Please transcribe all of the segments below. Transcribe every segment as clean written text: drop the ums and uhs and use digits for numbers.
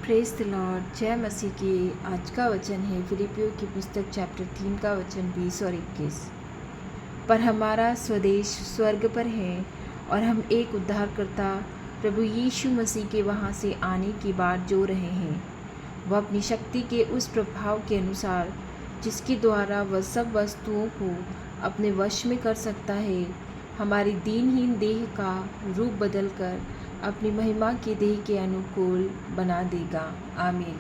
Praise the Lord. जय मसीह की। आज का वचन है फिलिपियों की पुस्तक चैप्टर 3 का वचन 20 और 21। पर हमारा स्वदेश स्वर्ग पर है और हम एक उद्धारकर्ता प्रभु यीशु मसीह के वहाँ से आने की बाट जो रहे हैं। वह अपनी शक्ति के उस प्रभाव के अनुसार जिसके द्वारा वह सब वस्तुओं को अपने वश में कर सकता है, हमारी दीनहीन देह का रूप बदलकर अपनी महिमा के देह के अनुकूल बना देगा। आमीन।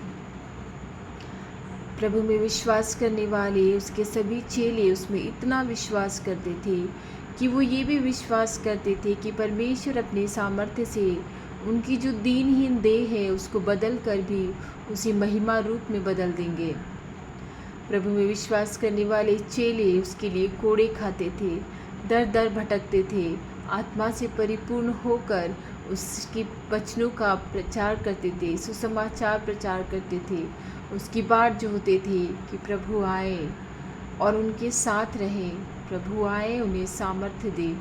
प्रभु में विश्वास करने वाले उसके सभी चेले उसमें इतना विश्वास करते थे कि वो ये भी विश्वास करते थे कि परमेश्वर अपने सामर्थ्य से उनकी जो दीनहीन देह है उसको बदल कर भी उसी महिमा रूप में बदल देंगे। प्रभु में विश्वास करने वाले चेले उसके लिए कोड़े खाते थे, दर दर भटकते थे, आत्मा से परिपूर्ण होकर उसकी वचनों का प्रचार करते थे, सुसमाचार प्रचार करते थे। उसकी बाट जो होते थे कि प्रभु आए और उनके साथ रहे, प्रभु आए उन्हें सामर्थ्य दे।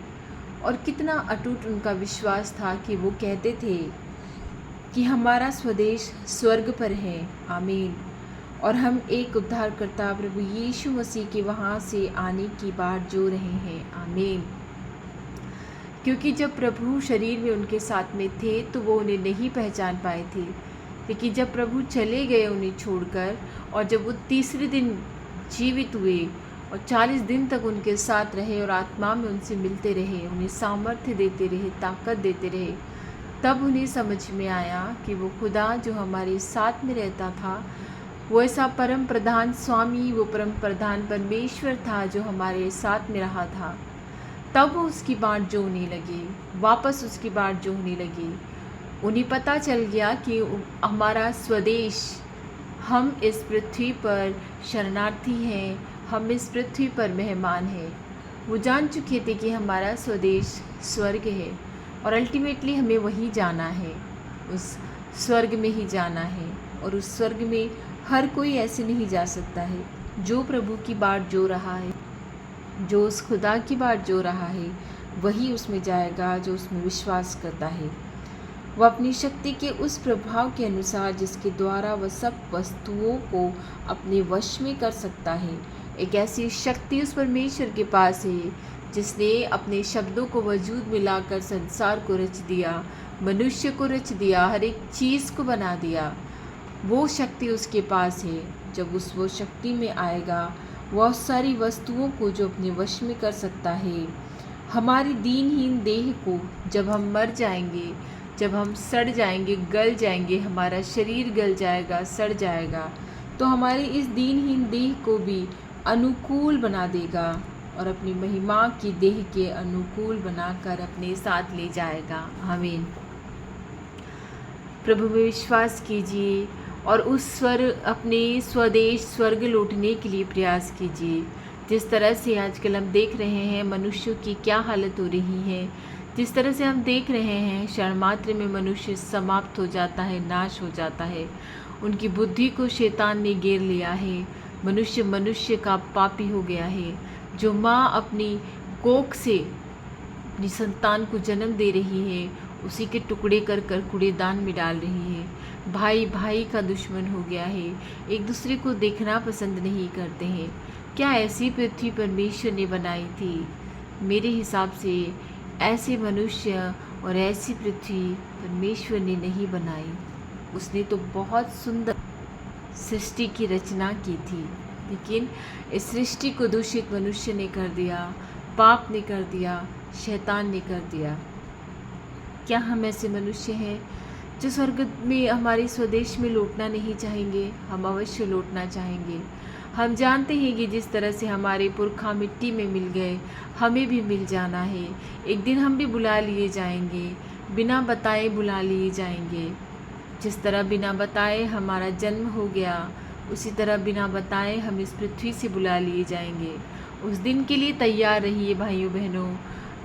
और कितना अटूट उनका विश्वास था कि वो कहते थे कि हमारा स्वदेश स्वर्ग पर है। आमीन। और हम एक उद्धारकर्ता प्रभु यीशु मसीह के वहाँ से आने की बाट जो रहे हैं। आमीन। क्योंकि जब प्रभु शरीर में उनके साथ में थे तो वो उन्हें नहीं पहचान पाए थे, लेकिन जब प्रभु चले गए उन्हें छोड़कर और जब वो तीसरे दिन जीवित हुए और 40 दिन तक उनके साथ रहे और आत्मा में उनसे मिलते रहे, उन्हें सामर्थ्य देते रहे, ताकत देते रहे, तब उन्हें समझ में आया कि वो खुदा जो हमारे साथ में रहता था, वो ऐसा परम प्रधान स्वामी, वो परम प्रधान परमेश्वर था जो हमारे साथ में रहा था। तब वो उसकी बाट जो होने लगी, वापस उसकी बाट जो होने लगी। उन्हें पता चल गया कि हमारा स्वदेश, हम इस पृथ्वी पर शरणार्थी हैं, हम इस पृथ्वी पर मेहमान हैं। वो जान चुके थे कि हमारा स्वदेश स्वर्ग है और अल्टीमेटली हमें वहीं जाना है, उस स्वर्ग में ही जाना है। और उस स्वर्ग में हर कोई ऐसे नहीं जा सकता है। जो प्रभु की बाट जो रहा है, जो उस खुदा की बाट जो रहा है, वही उसमें जाएगा जो उसमें विश्वास करता है। वह अपनी शक्ति के उस प्रभाव के अनुसार जिसके द्वारा वह सब वस्तुओं को अपने वश में कर सकता है। एक ऐसी शक्ति उस परमेश्वर के पास है जिसने अपने शब्दों को वजूद में लाकर संसार को रच दिया, मनुष्य को रच दिया, हर एक चीज़ को बना दिया। वो शक्ति उसके पास है। जब वो शक्ति में आएगा, वह सारी वस्तुओं को जो अपने वश में कर सकता है। हमारी दीनहीन देह को जब हम मर जाएंगे, जब हम सड़ जाएंगे, गल जाएंगे, हमारा शरीर गल जाएगा, सड़ जाएगा, तो हमारी इस दीनहीन देह को भी अनुकूल बना देगा और अपनी महिमा की देह के अनुकूल बनाकर अपने साथ ले जाएगा। आमीन। प्रभु में विश्वास कीजिए और अपने स्वदेश स्वर्ग लौटने के लिए प्रयास कीजिए। जिस तरह से आजकल हम देख रहे हैं मनुष्यों की क्या हालत हो रही है, जिस तरह से हम देख रहे हैं क्षण मात्र में मनुष्य समाप्त हो जाता है, नाश हो जाता है। उनकी बुद्धि को शैतान ने घेर लिया है। मनुष्य का पापी हो गया है। जो माँ अपनी कोख से अपनी संतान को जन्म दे रही है, उसी के टुकड़े कर कर कूड़ेदान में डाल रही है। भाई भाई का दुश्मन हो गया है, एक दूसरे को देखना पसंद नहीं करते हैं। क्या ऐसी पृथ्वी परमेश्वर ने बनाई थी? मेरे हिसाब से ऐसे मनुष्य और ऐसी पृथ्वी परमेश्वर ने नहीं बनाई। उसने तो बहुत सुंदर सृष्टि की रचना की थी, लेकिन इस सृष्टि को दूषित मनुष्य ने कर दिया, पाप ने कर दिया, शैतान ने कर दिया। क्या हम ऐसे मनुष्य हैं जो स्वर्ग में हमारे स्वदेश में लौटना नहीं चाहेंगे? हम अवश्य लौटना चाहेंगे। हम जानते हैं कि जिस तरह से हमारे पुरखा मिट्टी में मिल गए, हमें भी मिल जाना है। एक दिन हम भी बुला लिए जाएंगे, बिना बताए बुला लिए जाएंगे। जिस तरह बिना बताए हमारा जन्म हो गया, उसी तरह बिना बताए हम इस पृथ्वी से बुला लिए जाएंगे। उस दिन के लिए तैयार रहिए भाइयों बहनों।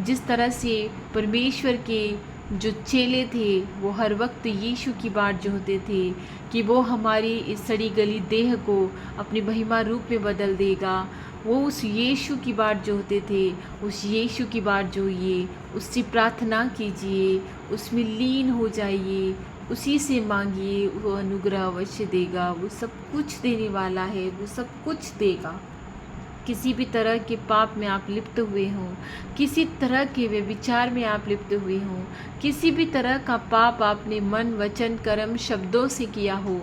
जिस तरह से परमेश्वर के जो चेले थे वो हर वक्त यीशु की बाट जो होते थे कि वो हमारी इस सड़ी गली देह को अपनी महिमा रूप में बदल देगा, वो उस यीशु की बाट जो होते थे, उस यीशु की बाट जोइए, उससे प्रार्थना कीजिए, उसमें लीन हो जाइए, उसी से मांगिए, वो अनुग्रह अवश्य देगा। वो सब कुछ देने वाला है, वो सब कुछ देगा। किसी भी तरह के पाप में आप लिप्त हुए हों, किसी तरह के व्यभिचार में आप लिप्त हुए हों, किसी भी तरह का पाप आपने मन, वचन, कर्म, शब्दों से किया हो,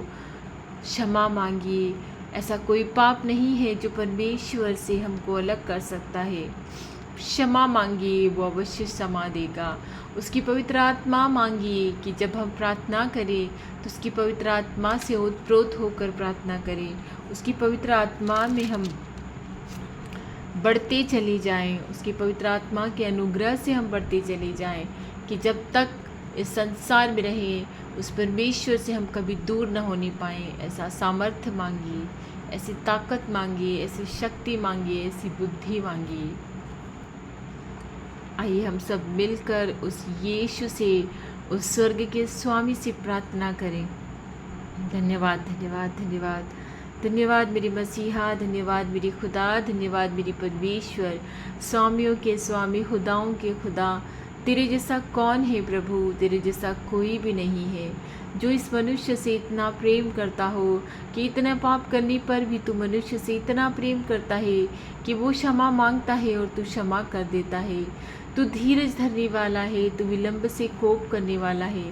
क्षमा मांगिए। ऐसा कोई पाप नहीं है जो परमेश्वर से हमको अलग कर सकता है। क्षमा मांगिए, वो अवश्य क्षमा देगा। उसकी पवित्र आत्मा मांगिए कि जब हम प्रार्थना करें तो उसकी पवित्र आत्मा से ओतप्रोत होकर प्रार्थना करें। उसकी पवित्र आत्मा में हम बढ़ते चले जाएं, उसकी पवित्र आत्मा के अनुग्रह से हम बढ़ते चले जाएं, कि जब तक इस संसार में रहें उस परमेश्वर से हम कभी दूर न होने पाएं। ऐसा सामर्थ्य मांगिए, ऐसी ताकत मांगिए, ऐसी शक्ति मांगिए, ऐसी बुद्धि मांगिए। आइए हम सब मिलकर उस यीशु से, उस स्वर्ग के स्वामी से प्रार्थना करें। धन्यवाद, धन्यवाद, धन्यवाद, धन्यवाद मेरे मसीहा, धन्यवाद मेरी खुदा, धन्यवाद मेरी परमेश्वर। स्वामियों के स्वामी, खुदाओं के खुदा, तेरे जैसा कौन है प्रभु? तेरे जैसा कोई भी नहीं है, जो इस मनुष्य से इतना प्रेम करता हो कि इतना पाप करने पर भी तू मनुष्य से इतना प्रेम करता है कि वो क्षमा मांगता है और तू क्षमा कर देता है। तू धीरज धरने वाला है, तू विलंब से कोप करने वाला है।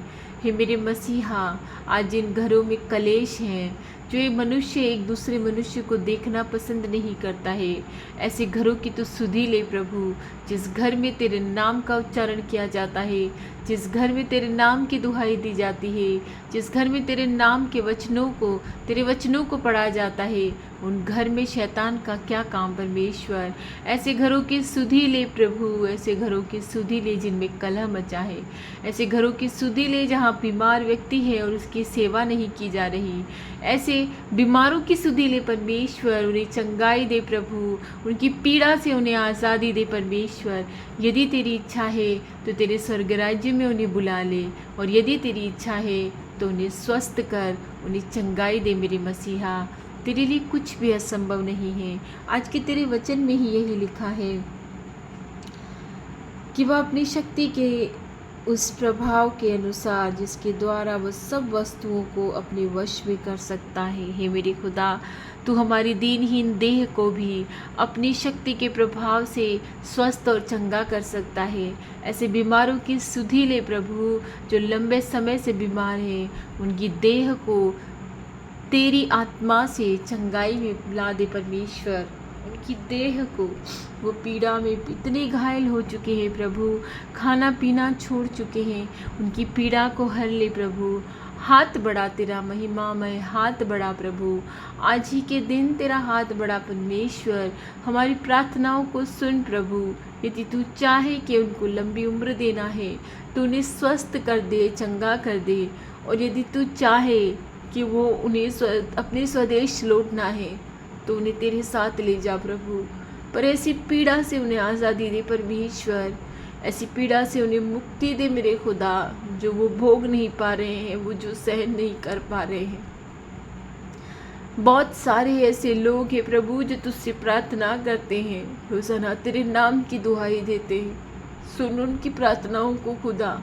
हे मेरे मसीहा, आज जिन घरों में कलेश हैं, जो एक मनुष्य एक दूसरे मनुष्य को देखना पसंद नहीं करता है, ऐसे घरों की तो सुधि ले प्रभु। जिस घर में तेरे नाम का उच्चारण किया जाता है, जिस घर में तेरे नाम की दुहाई दी जाती है, जिस घर में तेरे नाम के वचनों को, तेरे वचनों को पढ़ा जाता है, उन घर में शैतान का क्या काम परमेश्वर। ऐसे घरों की सुधि ले प्रभु, ऐसे घरों की सुधि ले जिनमें कलह मचा है, ऐसे घरों की सुधि ले जहाँ बीमार व्यक्ति है और उसकी सेवा नहीं की जा रही। ऐसे बीमारों की सुधि ले परमेश्वर, उन्हें चंगाई दे प्रभु, उनकी पीड़ा से उन्हें आज़ादी दे परमेश्वर। यदि तेरी इच्छा है तो तेरे स्वर्ग राज्य में उन्हें बुला ले, और यदि तेरी इच्छा है तो उन्हें स्वस्थ कर, उन्हें चंगाई दे मेरे मसीहा। तेरे लिए कुछ भी असंभव नहीं है। आज के तेरे वचन में ही यही लिखा है कि वह अपनी शक्ति के उस प्रभाव के अनुसार जिसके द्वारा वह सब वस्तुओं को अपने वश में कर सकता है। हे मेरे खुदा, तू हमारी दीनहीन देह को भी अपनी शक्ति के प्रभाव से स्वस्थ और चंगा कर सकता है। ऐसे बीमारों की सुधि ले प्रभु, जो लंबे समय से बीमार हैं, उनकी देह को तेरी आत्मा से चंगाई में ला दे परमेश्वर। उनकी देह को, वो पीड़ा में इतने घायल हो चुके हैं प्रभु, खाना पीना छोड़ चुके हैं, उनकी पीड़ा को हर ले प्रभु। हाथ बढ़ा तेरा महिमामय हाथ बढ़ा प्रभु, आज ही के दिन तेरा हाथ बढ़ा परमेश्वर। हमारी प्रार्थनाओं को सुन प्रभु। यदि तू चाहे कि उनको लंबी उम्र देना है तो उन्हें स्वस्थ कर दे, चंगा कर दे। और यदि तू चाहे कि वो उन्हें अपने स्वदेश लौटना है तो उन्हें तेरे साथ ले जा प्रभु। पर ऐसी पीड़ा से उन्हें आज़ादी दे परमेश्वर, ऐसी पीड़ा से उन्हें मुक्ति दे मेरे खुदा, जो वो भोग नहीं पा रहे हैं, वो जो सहन नहीं कर पा रहे हैं। बहुत सारे ऐसे लोग हैं प्रभु जो तुझसे प्रार्थना करते हैं, रोज़ाना तेरे नाम की दुहाई देते हैं। सुन उनकी प्रार्थनाओं को खुदा,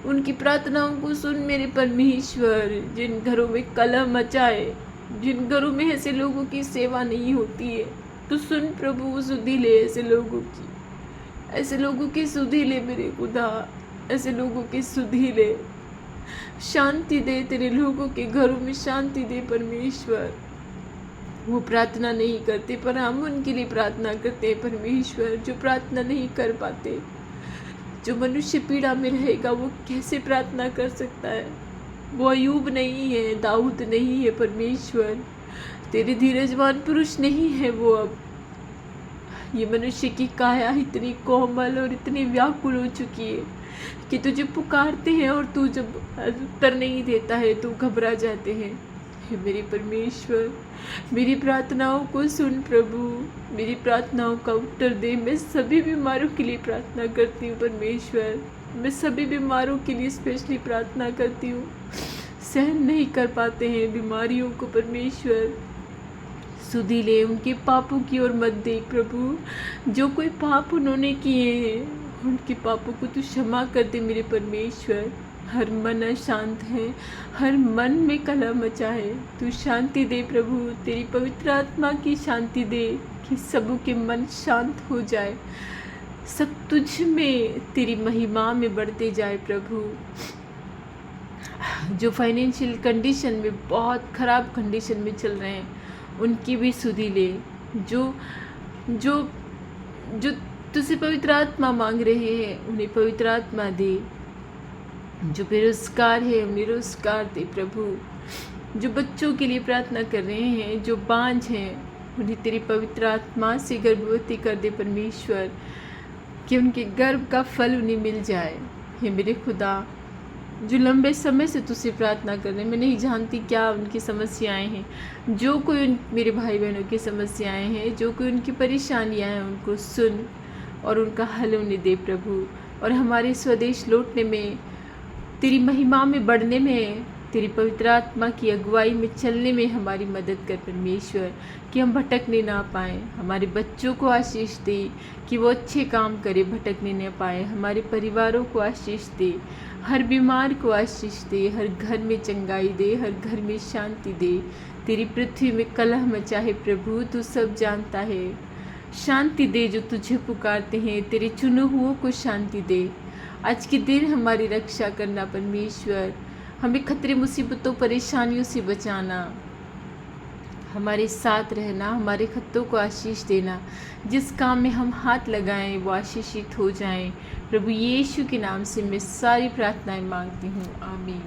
उनकी प्रार्थनाओं को सुन मेरे परमेश्वर। जिन घरों में कलह मचाए, जिन घरों में ऐसे लोगों की सेवा नहीं होती है, तो सुन प्रभु, सुधि ले ऐसे लोगों की, ऐसे लोगों की सुधि ले मेरे खुदा, ऐसे लोगों की सुधि ले। शांति दे, तेरे लोगों के घरों में शांति दे परमेश्वर। वो प्रार्थना नहीं करते पर हम उनके लिए प्रार्थना करते हैं परमेश्वर, जो प्रार्थना नहीं कर पाते। जो मनुष्य पीड़ा में रहेगा वो कैसे प्रार्थना कर सकता है? वो अयूब नहीं है, दाऊद नहीं है परमेश्वर, तेरे धीरजवान पुरुष नहीं है वो। अब ये मनुष्य की काया इतनी कोमल और इतनी व्याकुल हो चुकी है कि तुझे पुकारते हैं और तू जब उत्तर नहीं देता है तो घबरा जाते हैं। हे मेरे परमेश्वर, मेरी प्रार्थनाओं को सुन प्रभु, मेरी प्रार्थनाओं का उत्तर दे। मैं सभी बीमारों के लिए प्रार्थना करती हूँ परमेश्वर, मैं सभी बीमारों के लिए स्पेशली प्रार्थना करती हूँ। सहन नहीं कर पाते हैं बीमारियों को परमेश्वर, सुधि ले, उनके पापों की ओर मत देख प्रभु। जो कोई पाप उन्होंने किए हैं उनके पापों को तू क्षमा कर दे मेरे परमेश्वर। हर मन अशांत है, हर मन में कलह मचा है। तू शांति दे प्रभु, तेरी पवित्र आत्मा की शांति दे कि सबों के मन शांत हो जाए, सब तुझ में तेरी महिमा में बढ़ते जाए प्रभु। जो फाइनेंशियल कंडीशन में बहुत ख़राब कंडीशन में चल रहे हैं उनकी भी सुधि ले। जो जो जो तुझसे पवित्र आत्मा मांग रहे हैं उन्हें पवित्र आत्मा दे। जो बेरोजगार है उन्हें रोजगार दे प्रभु। जो बच्चों के लिए प्रार्थना कर रहे हैं, जो बांझ हैं, उन्हें तेरी पवित्र आत्मा से गर्भवती कर दे परमेश्वर, कि उनके गर्भ का फल उन्हें मिल जाए। हे मेरे खुदा, जो लंबे समय से तुझसे प्रार्थना कर रहे हैं, मैं नहीं जानती क्या उनकी समस्याएं हैं, जो कोई मेरे भाई बहनों की समस्याएं हैं, जो कोई उनकी परेशानियां हैं, उनको सुन और उनका हल उन्हें दे प्रभु। और हमारे स्वदेश लौटने में, तेरी महिमा में बढ़ने में, तेरी पवित्र आत्मा की अगुवाई में चलने में हमारी मदद कर परमेश्वर, कि हम भटकने ना पाएँ। हमारे बच्चों को आशीष दे कि वो अच्छे काम करे, भटकने न पाए। हमारे परिवारों को आशीष दे, हर बीमार को आशीष दे, हर घर में चंगाई दे, हर घर में शांति दे। तेरी पृथ्वी में कलह मचाए प्रभु, तू सब जानता है। शांति दे जो तुझे पुकारते हैं, तेरे चुने हुओं को शांति दे। आज के दिन हमारी रक्षा करना परमेश्वर, हमें खतरे मुसीबतों परेशानियों से बचाना, हमारे साथ रहना, हमारे खतों को आशीष देना। जिस काम में हम हाथ लगाएं वो आशीषित हो जाएं। प्रभु यीशु के नाम से मैं सारी प्रार्थनाएं मांगती हूँ, आमीन।